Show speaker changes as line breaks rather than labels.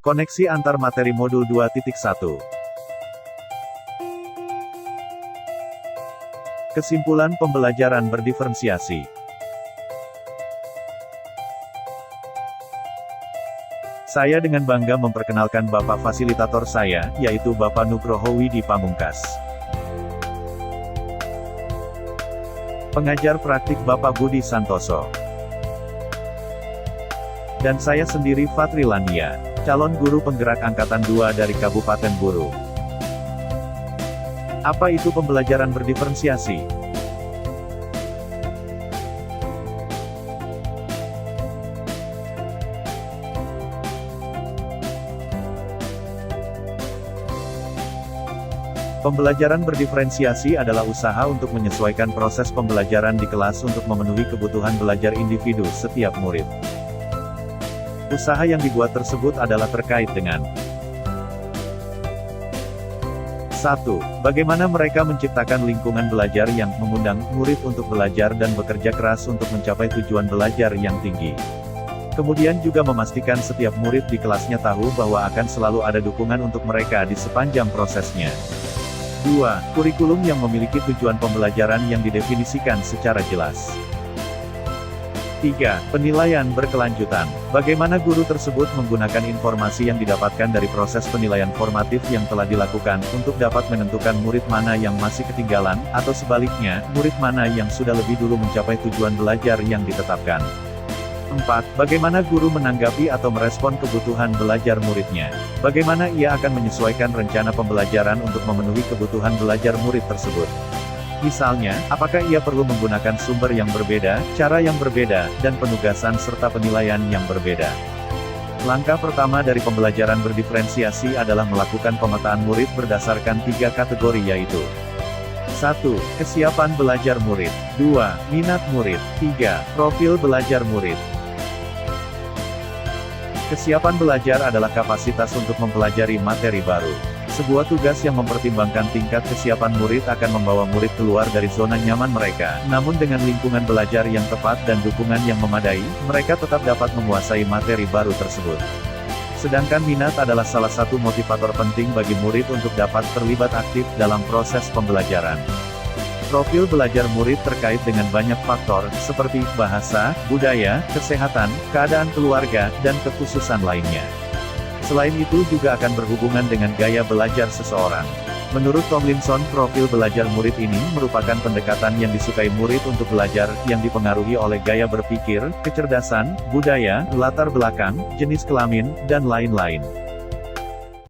Koneksi antar materi modul 2.1. Kesimpulan pembelajaran berdiferensiasi. Saya dengan bangga memperkenalkan Bapak Fasilitator saya, yaitu Bapak Nugroho Widi Pamungkas. Pengajar praktik Bapak Budi Santoso. Dan saya sendiri Fatri Lania, calon guru penggerak Angkatan 2 dari Kabupaten Buru. Apa itu pembelajaran berdiferensiasi? Pembelajaran berdiferensiasi adalah usaha untuk menyesuaikan proses pembelajaran di kelas untuk memenuhi kebutuhan belajar individu setiap murid. Usaha yang dibuat tersebut adalah terkait dengan 1. Bagaimana mereka menciptakan lingkungan belajar yang mengundang murid untuk belajar dan bekerja keras untuk mencapai tujuan belajar yang tinggi. Kemudian juga memastikan setiap murid di kelasnya tahu bahwa akan selalu ada dukungan untuk mereka di sepanjang prosesnya. 2. Kurikulum yang memiliki tujuan pembelajaran yang didefinisikan secara jelas. 3. Penilaian berkelanjutan. Bagaimana guru tersebut menggunakan informasi yang didapatkan dari proses penilaian formatif yang telah dilakukan, untuk dapat menentukan murid mana yang masih ketinggalan, atau sebaliknya, murid mana yang sudah lebih dulu mencapai tujuan belajar yang ditetapkan. 4. Bagaimana guru menanggapi atau merespon kebutuhan belajar muridnya. Bagaimana ia akan menyesuaikan rencana pembelajaran untuk memenuhi kebutuhan belajar murid tersebut. Misalnya, apakah ia perlu menggunakan sumber yang berbeda, cara yang berbeda, dan penugasan serta penilaian yang berbeda. Langkah pertama dari pembelajaran berdiferensiasi adalah melakukan pemetaan murid berdasarkan 3 kategori yaitu 1. Kesiapan belajar murid. 2. Minat murid. 3. Profil belajar murid. Kesiapan belajar adalah kapasitas untuk mempelajari materi baru. Sebuah tugas yang mempertimbangkan tingkat kesiapan murid akan membawa murid keluar dari zona nyaman mereka, namun dengan lingkungan belajar yang tepat dan dukungan yang memadai, mereka tetap dapat menguasai materi baru tersebut. Sedangkan minat adalah salah satu motivator penting bagi murid untuk dapat terlibat aktif dalam proses pembelajaran. Profil belajar murid terkait dengan banyak faktor, seperti bahasa, budaya, kesehatan, keadaan keluarga, dan kekhususan lainnya. Selain itu juga akan berhubungan dengan gaya belajar seseorang. Menurut Tomlinson, profil belajar murid ini merupakan pendekatan yang disukai murid untuk belajar, yang dipengaruhi oleh gaya berpikir, kecerdasan, budaya, latar belakang, jenis kelamin, dan lain-lain.